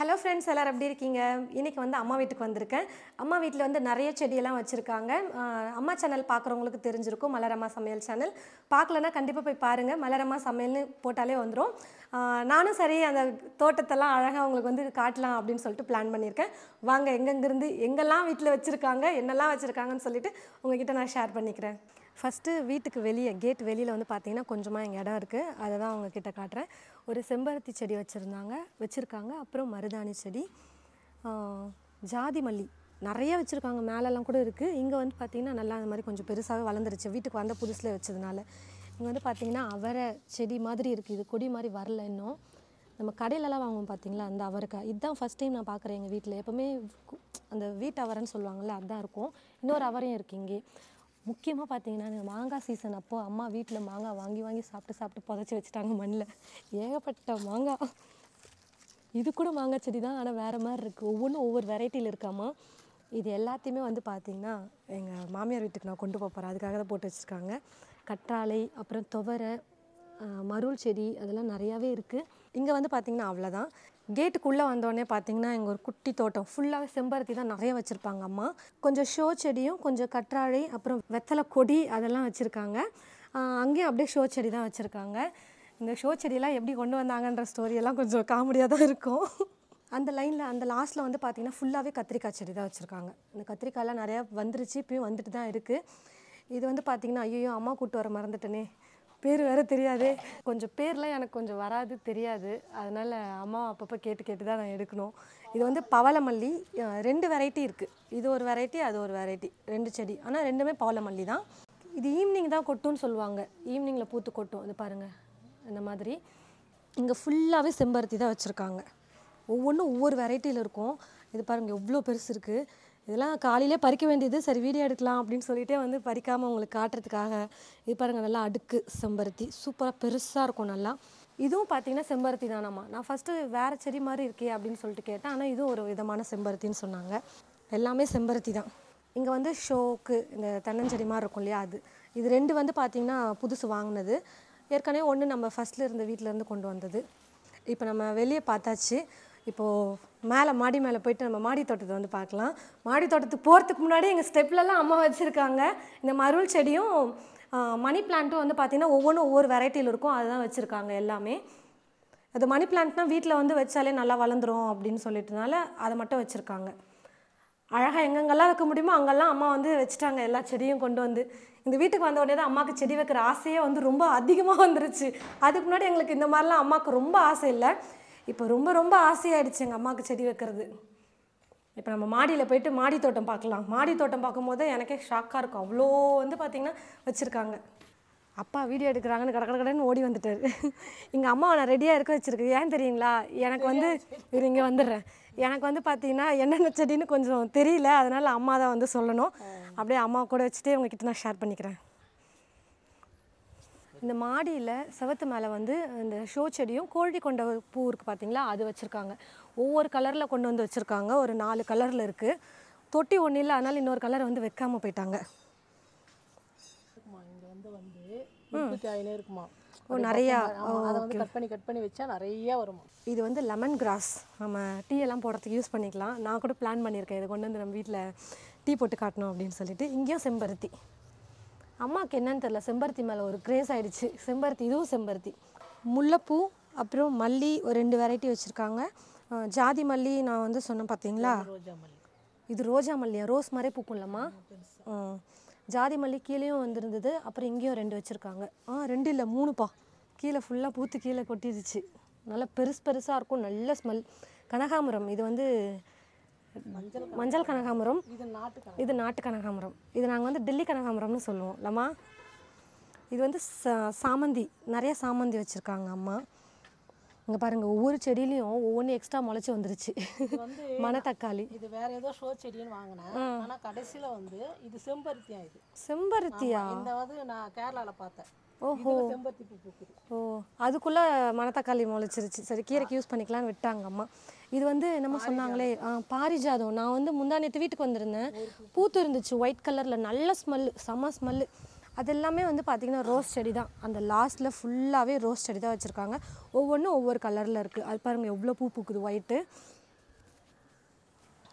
Hello friends, எல்லோரும் எப்படி இருக்கீங்க? இன்றைக்கி வந்து அம்மா வீட்டுக்கு வந்திருக்கேன். அம்மா வீட்டில் வந்து நிறைய செடியெல்லாம் வச்சுருக்காங்க. அம்மா சேனல் பார்க்குறவங்களுக்கு தெரிஞ்சிருக்கும், மலரம்மா சமையல் சேனல். பார்க்கலன்னா கண்டிப்பாக போய் பாருங்கள். மலரம்மா சமையல்னு போட்டாலே வந்துடும். நானும் சரி அந்த தோட்டத்தெல்லாம் அழகாக உங்களுக்கு வந்து காட்டலாம் அப்படின்னு சொல்லிட்டு பிளான் பண்ணியிருக்கேன். வாங்க, எங்கெங்கிருந்து எங்கெல்லாம் வீட்டில் வச்சுருக்காங்க, என்னெல்லாம் வச்சுருக்காங்கன்னு சொல்லிட்டு உங்ககிட்ட நான் ஷேர் பண்ணிக்கிறேன். ஃபஸ்ட்டு வீட்டுக்கு வெளியே கேட் வெளியில் வந்து பார்த்திங்கன்னா கொஞ்சமாக எங்கள் இடம் இருக்குது. அதை தான் உங்ககிட்ட காட்டுறேன். ஒரு செம்பருத்தி செடி வச்சுருக்காங்க. அப்புறம் மருதாணி செடி, ஜாதி மல்லி நிறைய வச்சுருக்காங்க. மேலெல்லாம் கூட இருக்குது. இங்கே வந்து பார்த்திங்கன்னா நல்லா அந்த மாதிரி கொஞ்சம் பெருசாகவே வளர்ந்துருச்சு. வீட்டுக்கு வந்த புதுசில் வச்சதுனால. இங்கே வந்து பார்த்திங்கன்னா அவரை செடி மாதிரி இருக்குது. இது கொடி மாதிரி வரல இன்னும். நம்ம கடையிலலாம் வாங்குவோம் பார்த்திங்களா, அந்த அவரைக்காய். இதுதான் ஃபஸ்ட் டைம் நான் பார்க்குறேன் எங்கள் வீட்டில். எப்போவுமே அந்த வீட்டு அவரைன்னு சொல்லுவாங்கள்ல, அதுதான் இருக்கும். இன்னொரு அவரையும் இருக்குது இங்கே. முக்கியமாக பார்த்தீங்கன்னா மாங்காய் சீசன் அப்போது அம்மா வீட்டில் மாங்காய் வாங்கி வாங்கி சாப்பிட்டு புதைச்சி வச்சுட்டாங்க மண்ணில். ஏகப்பட்ட மாங்காய். இது கூட மாங்காய் செடி தான், ஆனால் வேறு மாதிரி இருக்குது. ஒவ்வொன்றும் ஒவ்வொரு வெரைட்டியில் இருக்காமா. இது எல்லாத்தையுமே வந்து பார்த்திங்கன்னா எங்கள் மாமியார் வீட்டுக்கு நான் கொண்டு போகிறேன். அதுக்காக தான் போட்டு வச்சுருக்காங்க. கற்றாழை, அப்புறம் துவரை, மருள் செடி, அதெல்லாம் நிறையாவே இருக்குது. இங்கே வந்து பார்த்திங்கன்னா அவ்வளோதான். கேட்டுக்குள்ளே வந்தோடனே பார்த்திங்கன்னா இங்கே ஒரு குட்டி தோட்டம் ஃபுல்லாகவே செம்பருத்தி தான் நிறைய வச்சுருப்பாங்க அம்மா. கொஞ்சம் ஷோ செடியும், கொஞ்சம் கற்றாழை, அப்புறம் வெத்தலை கொடி அதெல்லாம் வச்சுருக்காங்க. அங்கேயும் அப்படியே ஷோ செடி தான் வச்சுருக்காங்க. இந்த ஷோ செடியெல்லாம் எப்படி கொண்டு வந்தாங்கன்ற ஸ்டோரியெல்லாம் கொஞ்சம் காமெடியாக தான் இருக்கும். அந்த லைனில் அந்த லாஸ்ட்டில் வந்து பார்த்திங்கன்னா ஃபுல்லாகவே கத்திரிக்காய் செடி தான் வச்சுருக்காங்க. இந்த கத்திரிக்காயெலாம் நிறையா வந்துருச்சு, இப்போயும் வந்துட்டு தான் இருக்குது. இது வந்து பார்த்திங்கன்னா ஐயோ அம்மா கூப்பிட்டு வர மறந்துட்டேனே, பேர் வேறு தெரியாது. கொஞ்சம் பேர்லாம் எனக்கு கொஞ்சம் வராது, தெரியாது. அதனால் அம்மா அப்பப்போ கேட்டு தான் நான் எடுக்கணும். இது வந்து பவளமல்லி. 2 வெரைட்டி இருக்குது. இது ஒரு வெரைட்டி, அது ஒரு வெரைட்டி. 2 செடி, ஆனால் 2மே பவளமல்லி தான். இது ஈவினிங் தான் கொட்டுன்னு சொல்லுவாங்க. ஈவினிங்கில் பூத்து கொட்டும். இது பாருங்கள், இந்த மாதிரி. இங்கே ஃபுல்லாகவே செம்பருத்தி தான் வச்சுருக்காங்க. ஒவ்வொன்றும் ஒவ்வொரு வெரைட்டியில் இருக்கும். இது பாருங்கள் எவ்வளோ பெருசு இருக்குது. இதெல்லாம் காலையிலே பறிக்க வேண்டியது. சரி வீடியோ எடுக்கலாம் அப்படின்னு சொல்லிகிட்டே வந்து பறிக்காமல் உங்களுக்கு காட்டுறதுக்காக. இது பாருங்கள், நல்லா அடுக்கு செம்பருத்தி சூப்பராக பெருசாக இருக்கும் நல்லா. இதுவும் பார்த்திங்கன்னா செம்பருத்தி தானாம்மா. நான் ஃபஸ்ட்டு வேறு செடி மாதிரி இருக்கே அப்படின்னு சொல்லிட்டு கேட்டேன். ஆனால் இதுவும் ஒரு விதமான செம்பருத்தின்னு சொன்னாங்க. எல்லாமே செம்பருத்தி தான். இங்கே வந்து ஷோக்கு இந்த தென்னஞ்செடி மாதிரி இருக்கும் இல்லையா, அது. இது 2 வந்து பார்த்திங்கன்னா புதுசு வாங்கினது. ஏற்கனவே ஒன்று நம்ம ஃபஸ்ட்டில் இருந்த வீட்டிலேருந்து கொண்டு வந்தது. இப்போ நம்ம வெளியே பார்த்தாச்சு. இப்போது மாடி மேலே போயிட்டு நம்ம மாடி தோட்டத்தை வந்து பார்க்கலாம். மாடி தோட்டத்துக்கு போகிறதுக்கு முன்னாடி எங்கள் ஸ்டெப்லலாம் அம்மா வச்சுருக்காங்க. இந்த மருள் செடியும் மணி பிளான்ட்டும் வந்து பார்த்திங்கன்னா ஒவ்வொன்றும் ஒவ்வொரு வெரைட்டியில் இருக்கும். அதுதான் வச்சுருக்காங்க எல்லாமே. அது மணி பிளான்ட்னால் வீட்டில் வந்து வச்சாலே நல்லா வளர்ந்துரும் அப்படின்னு சொல்லிட்டுனால அதை மட்டும் வச்சுருக்காங்க. அழகாக எங்கெங்கெல்லாம் வைக்க முடியுமோ அங்கெல்லாம் அம்மா வந்து வச்சுட்டாங்க எல்லா செடியும் கொண்டு வந்து. இந்த வீட்டுக்கு வந்த உடனே தான் அம்மாவுக்கு செடி வைக்கிற ஆசையே வந்து ரொம்ப அதிகமாக வந்துருச்சு. அதுக்கு முன்னாடி எங்களுக்கு இந்த மாதிரிலாம் அம்மாவுக்கு ரொம்ப ஆசை இல்லை. இப்போ ரொம்ப ஆசையாகிடுச்சு எங்கள் அம்மாவுக்கு செடி வைக்கிறது. இப்போ நம்ம மாடியில் போயிட்டு மாடி தோட்டம் பார்க்கலாம். மாடி தோட்டம் பார்க்கும்போது எனக்கே ஷாக்காக இருக்கும். அவ்வளோ வந்து பார்த்திங்கன்னா வச்சுருக்காங்க. அப்பா வீடியோ எடுக்கிறாங்கன்னு கடன்னு ஓடி வந்துட்டார். எங்கள் அம்மா நான் ரெடியாக இருக்க வச்சுருக்கு. ஏன் தெரியுங்களா, எனக்கு வந்து இங்கே வந்துடுறேன். எனக்கு வந்து பார்த்திங்கன்னா என்னென்ன செடின்னு கொஞ்சம் தெரியல. அதனால் அம்மா தான் வந்து சொல்லணும். அப்படியே அம்மா கூட வச்சுட்டே உங்ககிட்ட நான் ஷேர் பண்ணிக்கிறேன். இந்த மாடியில் செவத்து மேலே வந்து இந்த ஷோ செடியும் கோழி கொண்ட பூ இருக்குது பார்த்திங்களா, அது வச்சுருக்காங்க. ஒவ்வொரு கலரில் கொண்டு வந்து வச்சுருக்காங்க. ஒரு 4 கலரில் இருக்குது. தொட்டி ஒன்றும் இல்லை, அதனால் இன்னொரு கலர் வந்து வைக்காமல் போயிட்டாங்க. இருக்குமா நிறையா கட் பண்ணி வச்சா நிறைய வரும். இது வந்து லெமன் கிராஸ். நம்ம டீ எல்லாம் போடுறதுக்கு யூஸ் பண்ணிக்கலாம். நான் கூட பிளான் பண்ணியிருக்கேன் இதை கொண்டு வந்து நம்ம வீட்டில் டீ போட்டு காட்டணும் அப்படின்னு சொல்லிட்டு. இங்கேயும் செம்பருத்தி. அம்மாவுக்கு என்னன்னு தெரியல, செம்பருத்தி மேலே ஒரு கிரேஸ் ஆகிடுச்சு. செம்பருத்தி, இதுவும் செம்பருத்தி. முல்லைப்பூ, அப்புறம் மல்லி ஒரு 2 வெரைட்டி வச்சுருக்காங்க. ஜாதி மல்லி நான் வந்து சொன்னேன் பார்த்தீங்களா, இது ரோஜா மல்லியா, ரோஸ் மாதிரியே பூக்கும்லம்மா. ஜாதி மல்லி கீழேயும் வந்துருந்தது. அப்புறம் இங்கேயும் 2 வச்சுருக்காங்க. 2 இல்லை 3பா. கீழே ஃபுல்லாக பூத்து கீழே கொட்டிடுச்சு. நல்லா பெருசாக இருக்கும். நல்ல ஸ்மெல். கனகாமரம், இது வந்து மஞ்சள் கனகாமரம். இது நாட்டு கனகாமரம். இது நாங்கள் வந்து டெல்லி கனகாமரம்னு சொல்லுவோம் இல்லைம்மா. இது வந்து சாமந்தி. நிறைய சாமந்தி வச்சுருக்காங்க அம்மா. இங்கே பாருங்கள், ஒவ்வொரு செடியிலையும் ஒவ்வொன்றும் எக்ஸ்ட்ரா முளைச்சி வந்துருச்சு. மணத்தக்காளி. இது வேற ஏதோ ஷோ செடின்னு வாங்கினேன். ஆனால் கடைசியில் வந்து இது செம்பருத்தியா. இது செம்பருத்தியா? இந்த வந்து நான் கேரளாவில் பார்த்தேன். ஓஹோ, செம்பருத்தி பூ பூக்குது. ஓ, அதுக்குள்ளே மணத்தக்காளி முளைச்சிருச்சு. சரி, கீரைக்கு யூஸ் பண்ணிக்கலான்னு விட்டாங்க அம்மா. இது வந்து என்னமோ சொன்னாங்களே, பாரிஜாதம். நான் வந்து முந்தானேத்து வீட்டுக்கு வந்திருந்தேன். பூத்து இருந்துச்சு ஒயிட் கலரில். நல்ல ஸ்மெல்லு, செம்ம ஸ்மெல்லு. அது எல்லாமே வந்து பார்த்திங்கன்னா ரோஸ் செடி தான். அந்த லாஸ்ட்டில் ஃபுல்லாகவே ரோஸ் செடி தான் வச்சுருக்காங்க. ஒவ்வொன்றும் ஒவ்வொரு கலரில் இருக்குது. அது பாருங்கள் எவ்வளோ பூ பூக்குது ஒயிட்டு.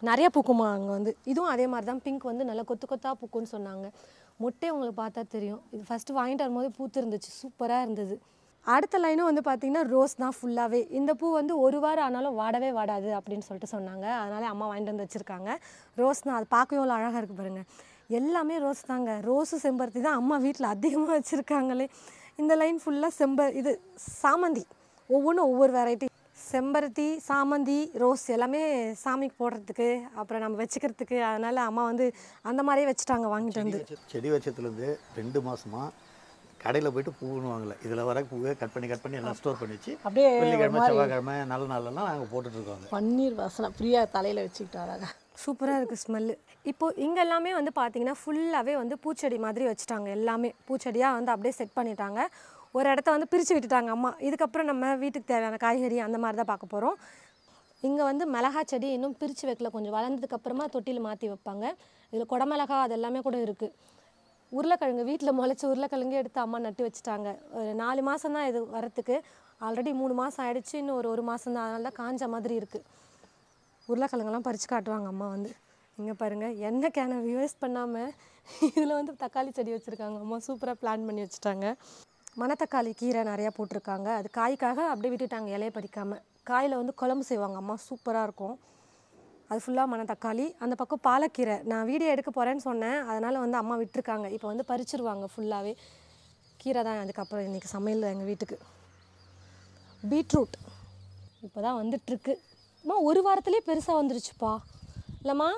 நிறைய பூக்குமா அங்கே வந்து. இதுவும் அதே மாதிரி தான், பிங்க் வந்து நல்லா கொத்து கொத்தாக பூக்குன்னு சொன்னாங்க. மொட்டை உங்களுக்கு பார்த்தா தெரியும். இது ஃபஸ்ட்டு வாங்கிட்டு வரும்போது பூத்து இருந்துச்சு, சூப்பராக இருந்தது. அடுத்த லைனும் வந்து பார்த்திங்கன்னா ரோஸ் தான் ஃபுல்லாகவே. இந்த பூ வந்து ஒரு வாரம் ஆனாலும் வாடவே வாடாது அப்படின்னு சொல்லிட்டு சொன்னாங்க. அதனால் அம்மா வாங்கிட்டு வந்து வச்சுருக்காங்க. ரோஸ் தான், அது பார்க்கவே அவ்வளோ அழகாக இருக்குது பாருங்கள். எல்லாமே ரோஸ் தாங்க. ரோஸு செம்பருத்தி தான் அம்மா வீட்டில் அதிகமாக வச்சுருக்காங்களே. இந்த லைன் ஃபுல்லாக இது சாமந்தி, ஒவ்வொன்றும் ஒவ்வொரு வெரைட்டி. செம்பருத்தி, சாமந்தி, ரோஸ் எல்லாமே சாமிக்கு போடுறதுக்கு, அப்புறம் நம்ம வச்சுக்கிறதுக்கு. அதனால் அம்மா வந்து அந்த மாதிரியே வச்சுட்டாங்க வாங்கிட்டு வந்து. செடி வச்சதுலேருந்து 2 மாதமாக கடையில் போயிட்டு பூன்னு வாங்கலை. இதில் வர பூவை கட் பண்ணி எல்லாம் ஸ்டோர் பண்ணி வச்சு அப்படியே வெள்ளிக்கிழமை செவ்வாய்க்கிழமை நல்ல நாளெல்லாம் நாங்கள் போட்டுட்ருக்கோங்க. பன்னீர் வாசனை பிரியா தலையில் வச்சுக்கிட்டாங்க. சூப்பராக இருக்குது ஸ்மெல்லு. இப்போது இங்கே எல்லாமே வந்து பார்த்திங்கன்னா ஃபுல்லாகவே வந்து பூச்செடி மாதிரி வச்சுட்டாங்க. எல்லாமே பூச்செடியாக வந்து அப்படியே செட் பண்ணிட்டாங்க. ஒரு இடத்த வந்து பிரித்து விட்டுட்டாங்க அம்மா. இதுக்கப்புறம் நம்ம வீட்டுக்கு தேவையான காய்கறி அந்த மாதிரி தான் பார்க்க போகிறோம். இங்கே வந்து மிளகா செடி இன்னும் பிரித்து வைக்கல, கொஞ்சம் வளர்ந்ததுக்கப்புறமா தொட்டியில் மாற்றி வைப்பாங்க. இதில் குடமிளகா அது எல்லாமே கூட இருக்குது. உருளைக்கிழங்கு வீட்டில் முளைச்சி உருளைக்கிழங்கு எடுத்து அம்மா நட்டு வச்சுட்டாங்க. ஒரு 4 மாதம் தான் இது வரத்துக்கு. ஆல்ரெடி 3 மாதம் ஆகிடுச்சு, இன்னும் ஒரு மாதம் தான். அதனால தான் காஞ்ச மாதிரி இருக்குது. உருளைக்கிழங்கெல்லாம் பறித்து காட்டுவாங்க அம்மா வந்து. இங்கே பாருங்கள், எண்ணெய் கேனை வேஸ்ட் பண்ணாமல் இதில் வந்து தக்காளி செடி வச்சுருக்காங்க அம்மா. சூப்பராக பிளான் பண்ணி வச்சுட்டாங்க. மணத்தக்காளி கீரை நிறையா போட்டிருக்காங்க. அது காய்க்காக அப்படியே விட்டுட்டாங்க, இலையை பறிக்காமல். காயில் வந்து குழம்பு செய்வாங்க அம்மா, சூப்பராக இருக்கும். அது ஃபுல்லாக மணத்தக்காளி. அந்த பக்கம் பாலக்கீரை நான் வீடியோ எடுக்க போகிறேன்னு சொன்னேன், அதனால் வந்து அம்மா விட்டுருக்காங்க. இப்போ வந்து பறிச்சிருவாங்க ஃபுல்லாகவே. கீரை தான் அதுக்கப்புறம் இன்றைக்கி சமையல் எங்கள் வீட்டுக்கு. பீட்ரூட் இப்போ தான் வந்துட்டுருக்கு. அம்மா ஒரு வாரத்துலேயே பெருசாக வந்துருச்சுப்பா. இல்லைம்மா,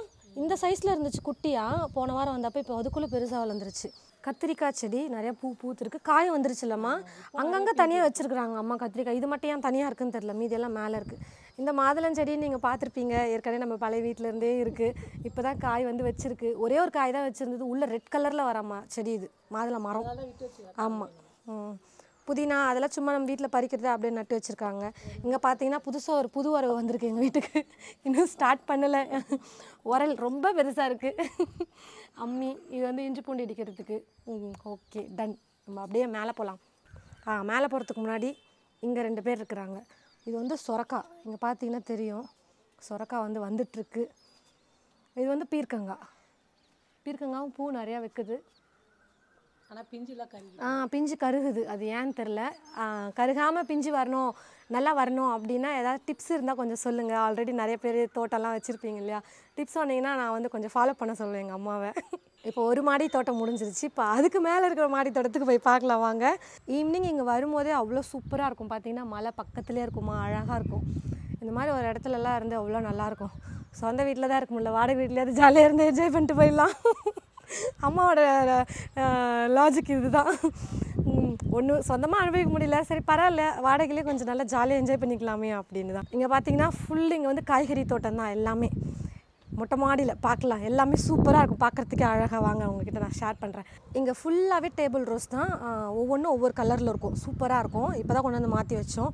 இந்த சைஸில் இருந்துச்சு குட்டியாக போன வாரம் வந்தப்போ, இப்போ அதுக்குள்ளே பெருசாக வளர்ந்துருச்சு. கத்திரிக்காய் செடி நிறையா பூத்துருக்கு. காயம் வந்துருச்சு இல்லைம்மா. அங்கங்கே தனியாக வச்சுருக்குறாங்க அம்மா கத்திரிக்காய். இது மட்டும் ஏன் தனியாக இருக்குன்னு தெரில, மீதியெல்லாம் மேலே இருக்குது. இந்த மாதுளஞ்செடி நீங்கள் பார்த்துருப்பீங்க, ஏற்கனவே நம்ம பழைய வீட்டிலேருந்தே இருக்குது. இப்போ தான் காய் வந்து வச்சுருக்கு. ஒரே ஒரு காய் தான் வச்சுருந்தது, உள்ளே ரெட் கலரில் வரம்மா செடி. இது மாதுளை மரம். ஆமாம். புதினா அதெல்லாம் சும்மா நம்ம வீட்டில் பறிக்கிறது அப்படியே நட்டு வச்சுருக்காங்க. இங்கே பார்த்தீங்கன்னா புதுசாக ஒரு புது உறவு வந்திருக்கு எங்கள் வீட்டுக்கு. இன்னும் ஸ்டார்ட் பண்ணலை. உரல் ரொம்ப பெருசாக இருக்குது. அம்மி இது வந்து இஞ்சி பூண்டு இடிக்கிறதுக்கு. Okay, ton. நம்ம அப்படியே மேலே போகலாம். மேலே போகிறதுக்கு முன்னாடி இங்கே 2 பேர் இருக்கிறாங்க. இது வந்து சொரக்காய். இங்கே பார்த்தீங்கன்னா தெரியும், சொரக்காய் வந்து வந்துட்டுருக்கு. இது வந்து பீர்க்கங்காய். பீர்க்கங்காவும் பூ நிறையா வைக்குது. ஆனால் பிஞ்சுலாம் கருகு. பிஞ்சு கருகுது. அது ஏன்னு தெரில. கருகாமல் பிஞ்சு வரணும், நல்லா வரணும் அப்படின்னா ஏதாவது டிப்ஸ் இருந்தால் கொஞ்சம் சொல்லுங்கள். ஆல்ரெடி நிறைய பேர் தோட்டம்லாம் வச்சுருப்பீங்க இல்லையா? டிப்ஸ் சொன்னீங்கன்னா நான் வந்து கொஞ்சம் ஃபாலோ பண்ண சொல்லுவேன் எங்கள் அம்மாவை. இப்போ ஒரு மாடி தோட்டம் முடிஞ்சிருச்சு. இப்போ அதுக்கு மேலே இருக்கிற மாடி தோட்டத்துக்கு போய் பார்க்கலாம் வாங்க. ஈவினிங் இங்கே வரும்போதே அவ்வளோ சூப்பராக இருக்கும். பார்த்தீங்கன்னா மலை பக்கத்துலேயே இருக்குமா, அழகாக இருக்கும். இந்த மாதிரி ஒரு இடத்துலலாம் இருந்து அவ்வளோ நல்லாயிருக்கும். சொந்த வீட்டில் தான் இருக்க முடியல, வாடகை வீட்லேயாவது ஜாலியாக இருந்து என்ஜாய் பண்ணிட்டு போயிடலாம். அம்மாவோட லாஜிக் இது தான். ஒன்று சொந்தமாக அனுபவிக்க முடியல, சரி பரவாயில்ல, வாடகையிலே கொஞ்சம் நல்லா ஜாலியாக என்ஜாய் பண்ணிக்கலாமே அப்படின்னு தான். இங்கே பார்த்தீங்கன்னா ஃபுல் இங்கே வந்து காய்கறி தோட்டம் தான் எல்லாமே. மொட்டை மாடியில் பார்க்கலாம், எல்லாமே சூப்பராக இருக்கும், பார்க்குறதுக்கே அழகாக. வாங்க உங்ககிட்ட நான் ஷேர் பண்ணுறேன். இங்கே ஃபுல்லாகவே டேபிள் ரோஸ் தான். ஒவ்வொன்றும் ஒவ்வொரு கலரில் இருக்கும், சூப்பராக இருக்கும். இப்போ தான் கொண்டு வந்து மாற்றி வச்சோம்.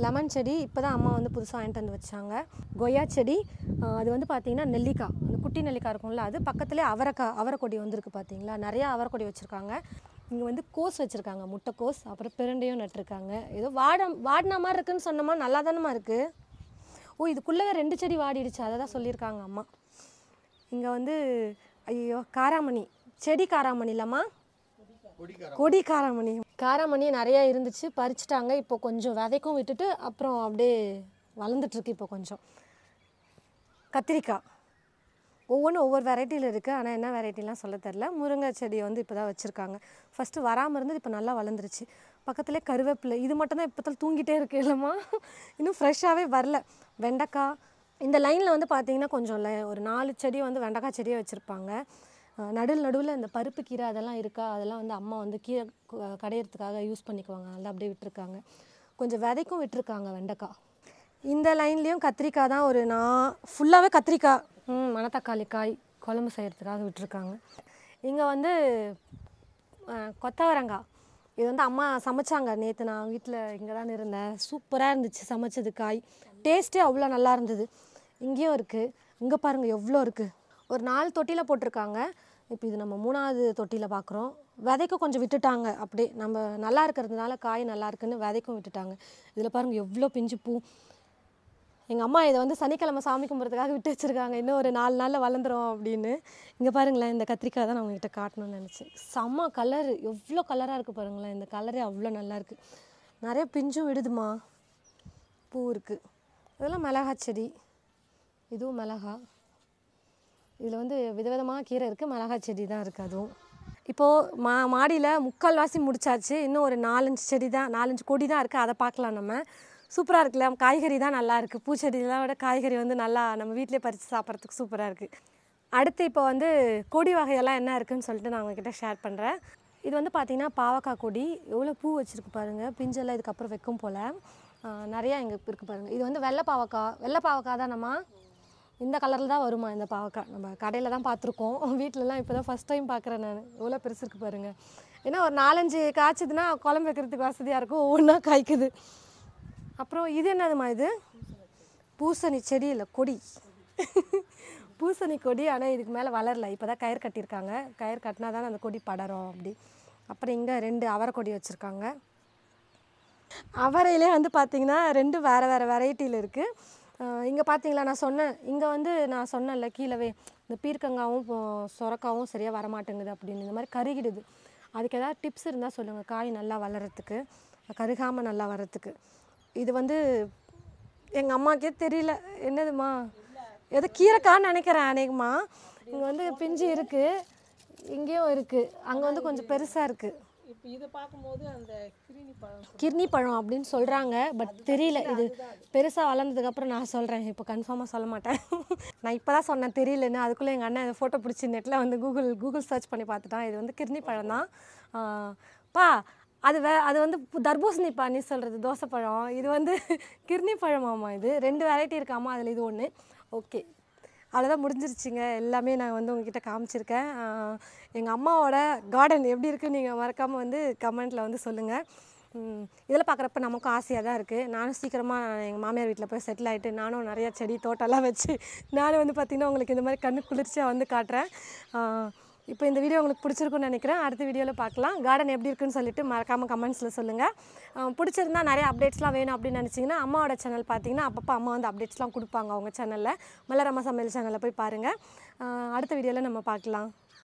லெமன் செடி இப்போ தான் அம்மா வந்து புதுசாக வாங்கிட்டு வந்து வச்சாங்க. கொய்யா செடி அது வந்து பார்த்திங்கன்னா நெல்லிக்காய், அந்த குட்டி நெல்லிக்காய் இருக்கும்ல, அது பக்கத்துலேயே அவரைக்கொடி வந்துருக்கு. பார்த்தீங்களா, நிறையா அவரைக்கொடி வச்சுருக்காங்க. இங்கே வந்து கோஸ் வச்சுருக்காங்க, முட்டைக்கோஸ். அப்புறம் பிரண்டையும் நட்டுருக்காங்க. ஏதோ வாடின மாதிரி இருக்குதுன்னு சொன்னோமா, நல்லா தானம்மா இருக்குது. ஓ, இதுக்குள்ளே 2 செடி வாடிடுச்சு, அதை தான் சொல்லியிருக்காங்க அம்மா. இங்கே வந்து ஐயோ காராமணி செடி, காராமணி இல்லைம்மா, கொடி காராமணி. காராமணி நிறையா இருந்துச்சு, பறிச்சிட்டாங்க. இப்போ கொஞ்சம் விதைக்கும் விட்டுட்டு அப்புறம் அப்படியே வளர்ந்துட்டுருக்கு. இப்போ கொஞ்சம் கத்திரிக்காய் ஒவ்வொன்றும் ஒவ்வொரு வெரைட்டியில் இருக்குது. ஆனால் என்ன வெரைட்டிலாம் சொல்ல தெரில. முருங்கை செடியை வந்து இப்போ தான் வச்சுருக்காங்க. ஃபஸ்ட்டு வராமல் இருந்தது, இப்போ நல்லா வளர்ந்துருச்சு. பக்கத்துலேயே கருவேப்பிலை, இது மட்டும் தான் இப்போ தூங்கிட்டே இருக்குது இல்லைம்மா, இன்னும் ஃப்ரெஷ்ஷாகவே வரல. வெண்டைக்காய் இந்த லைனில் வந்து பார்த்திங்கன்னா கொஞ்சம் ஒரு 4 செடியை வந்து வெண்டைக்காய் செடியை வச்சுருப்பாங்க. நடுவில் இந்த பருப்பு கீரை அதெல்லாம் இருக்கா, அதெல்லாம் வந்து அம்மா வந்து கீரை கடையிறதுக்காக யூஸ் பண்ணிக்குவாங்க. அதெல்லாம் அப்படியே விட்டுருக்காங்க. கொஞ்சம் விதைக்கும் விட்டுருக்காங்க வெண்டைக்காய். இந்த லைன்லேயும் கத்திரிக்காய் தான். நான் ஃபுல்லாகவே கத்திரிக்காய், மணத்தக்காளி காய் குழம்பு செய்கிறதுக்காக விட்டுருக்காங்க. இங்கே வந்து கொத்தவரங்காய், இது வந்து அம்மா சமைச்சாங்க நேற்று. நான் வீட்டில் இங்கே தான் இருந்தேன். சூப்பராக இருந்துச்சு சமைச்சது. காய் டேஸ்ட்டே அவ்வளோ நல்லா இருந்தது. இங்கேயும் இருக்குது. இங்கே பாருங்கள் எவ்வளோ இருக்குது. ஒரு 4 தொட்டியில் போட்டிருக்காங்க. இப்போ இது நம்ம 3வது தொட்டியில் பார்க்குறோம். விதைக்கும் கொஞ்சம் விட்டுட்டாங்க. அப்படியே நம்ம நல்லா இருக்கிறதுனால காய் நல்லா இருக்குன்னு விதைக்கும் விட்டுட்டாங்க. இதில் பாருங்கள் எவ்வளோ பிஞ்சு பூ. எங்கள் அம்மா இதை வந்து சனிக்கிழமை சாமி கும்பிட்றதுக்காக விட்டு வச்சுருக்காங்க, இன்னும் ஒரு 4 நாளில் வளர்ந்துரும் அப்படின்னு. இங்கே பாருங்களேன், இந்த கத்திரிக்காய் தான் நான் உங்ககிட்ட காட்டணும்னு நினச்சேன். செம்ம கலர், எவ்வளோ கலராக இருக்குது பாருங்களேன். இந்த கலரே அவ்வளோ நல்லாயிருக்கு. நிறைய பிஞ்சும் விடுதுமா, பூ இருக்குது. இதெல்லாம் மிளகா செடி, இதுவும் மிளகா. இதில் வந்து விதவிதமாக கீரை இருக்குது, மிளகா செடி தான் இருக்குது. அதுவும் இப்போது மாடியில் முக்கால்வாசி முடிச்சாச்சு. இன்னும் ஒரு 4-5 செடி தான், 4-5 கொடி தான் இருக்குது. அதை பார்க்கலாம் நம்ம. சூப்பராக இருக்குல்ல, காய்கறி தான் நல்லா இருக்குது. பூச்செடியெல்லாம் விட காய்கறி வந்து நல்லா நம்ம வீட்டிலே பறித்து சாப்பிட்றதுக்கு சூப்பராக இருக்குது. அடுத்து இப்போ வந்து கொடி வகையெல்லாம் என்ன இருக்குதுன்னு சொல்லிட்டு நான் உங்ககிட்ட ஷேர் பண்ணுறேன். இது வந்து பார்த்திங்கன்னா பாவக்காய் கொடி, எவ்வளோ பூ வச்சுருக்கு பாருங்கள். பிஞ்செல்லாம் இதுக்கப்புறம் வைக்கும் போல். நிறையா இங்கே இருக்குது பாருங்கள். இது வந்து வெள்ளை பாவக்காய் தான். நம்ம இந்த கலரில் தான் வருமா இந்த பாவக்காய்? நம்ம கடையில் தான் பார்த்துருக்கோம், வீட்டிலலாம் இப்போ தான் ஃபஸ்ட் டைம் பார்க்குறேன் நான். எவ்வளோ பெருசு இருக்குது பாருங்கள். ஏன்னா ஒரு 4-5 காய்ச்சதுன்னா குழம்பு வைக்கிறதுக்கு வசதியாக இருக்கும், ஒவ்வொன்றா காய்க்குது. அப்புறம் இது என்னதுமா? இது பூசணி செடி இல்லை, கொடி. பூசணி கொடி. ஆனால் இதுக்கு மேலே வளரல, இப்போ தான் கயிறு கட்டியிருக்காங்க. கயிறு கட்டினா தானே அந்த கொடி படரும் அப்படி. அப்புறம் இங்கே 2 அவரை கொடி வச்சுருக்காங்க. அவரையிலே வந்து பார்த்திங்கன்னா 2 வேறு வெரைட்டியில் இருக்குது. இங்கே பார்த்தீங்களா, இங்கே வந்து நான் சொன்னேன்ல கீழவே, இந்த பீர்க்கங்காவும் சொரக்காவும் சரியாக வரமாட்டேங்குது அப்படின்னு, இந்த மாதிரி கருகிடுது. அதுக்கு ஏதாவது டிப்ஸ் இருந்தால் சொல்லுங்கள், காய் நல்லா வளர்கிறதுக்கு, கருகாமல் நல்லா வர்றதுக்கு. இது வந்து எங்கள் அம்மாக்கே தெரியல என்னதுமா, ஏதோ கீரைக்கான்னு நினைக்கிறேன் அநேகமா. இங்கே வந்து பிஞ்சு இருக்குது, இங்கேயும் இருக்குது, அங்கே வந்து கொஞ்சம் பெருசாக இருக்குது. இப்போ இதை பார்க்கும்போது அந்த கிர்னி பழம் அப்படின்னு சொல்கிறாங்க, பட் தெரியல. இது பெருசாக வளர்ந்ததுக்கப்புறம் நான் சொல்கிறேன், இப்போ கன்ஃபார்மாக சொல்ல மாட்டேன். நான் இப்போ தான் சொன்னேன் தெரியலன்னு, அதுக்குள்ளே எங்கள் அண்ணன் ஃபோட்டோ பிடிச்சி நெட்டில் வந்து கூகுள் சர்ச் பண்ணி பார்த்துட்டான். இது வந்து கிர்னி பழம் தான் பா. அது வந்து தர்பூசணிப்பா நீ சொல்கிறது, தோசைப்பழம். இது வந்து கிர்னி பழமாம்மா. இது 2 வெரைட்டி இருக்காமா, அதில் இது ஒன்று. ஓகே, அவ்வளோதான், முடிஞ்சிருச்சுங்க. எல்லாமே நான் வந்து உங்ககிட்ட காமிச்சிருக்கேன். எங்கள் அம்மாவோட கார்டன் எப்படி இருக்குன்னு நீங்கள் மறக்காமல் வந்து கமெண்ட்டில் வந்து சொல்லுங்கள். இதில் பார்க்குறப்ப நமக்கும் ஆசையாக தான் இருக்குது. நானும் சீக்கிரமாக எங்கள் மாமியார் வீட்டில் போய் செட்டில் ஆகிட்டு, நானும் நிறையா செடி தோட்டம்லாம் வச்சு நானும் வந்து பார்த்திங்கன்னா உங்களுக்கு இந்த மாதிரி கண்ணு குளிர்ச்சியாக வந்து காட்டுறேன். இப்போ இந்த வீடியோ உங்களுக்கு பிடிச்சிருக்குன்னு நினைக்கிறேன். அடுத்த வீடியோவில் பார்க்கலாம். கார்டன் எப்படி இருக்குன்னு சொல்லிட்டு மறக்காமல் கமெண்ட்ஸில் சொல்லுங்கள். பிடிச்சிருந்தா நிறைய அப்டேட்ஸ்லாம் வேணும் அப்படின்னு நினச்சிங்கன்னா அம்மாவோட சேனல் பார்த்தீங்கன்னா அப்பப்போ அம்மா வந்து அப்டேட்ஸ்லாம் கொடுப்பாங்க அவங்க சேனலில். மலரம்மா சமையல் சேனலில் போய் பாருங்கள். அடுத்த வீடியோவில் நம்ம பார்க்கலாம்.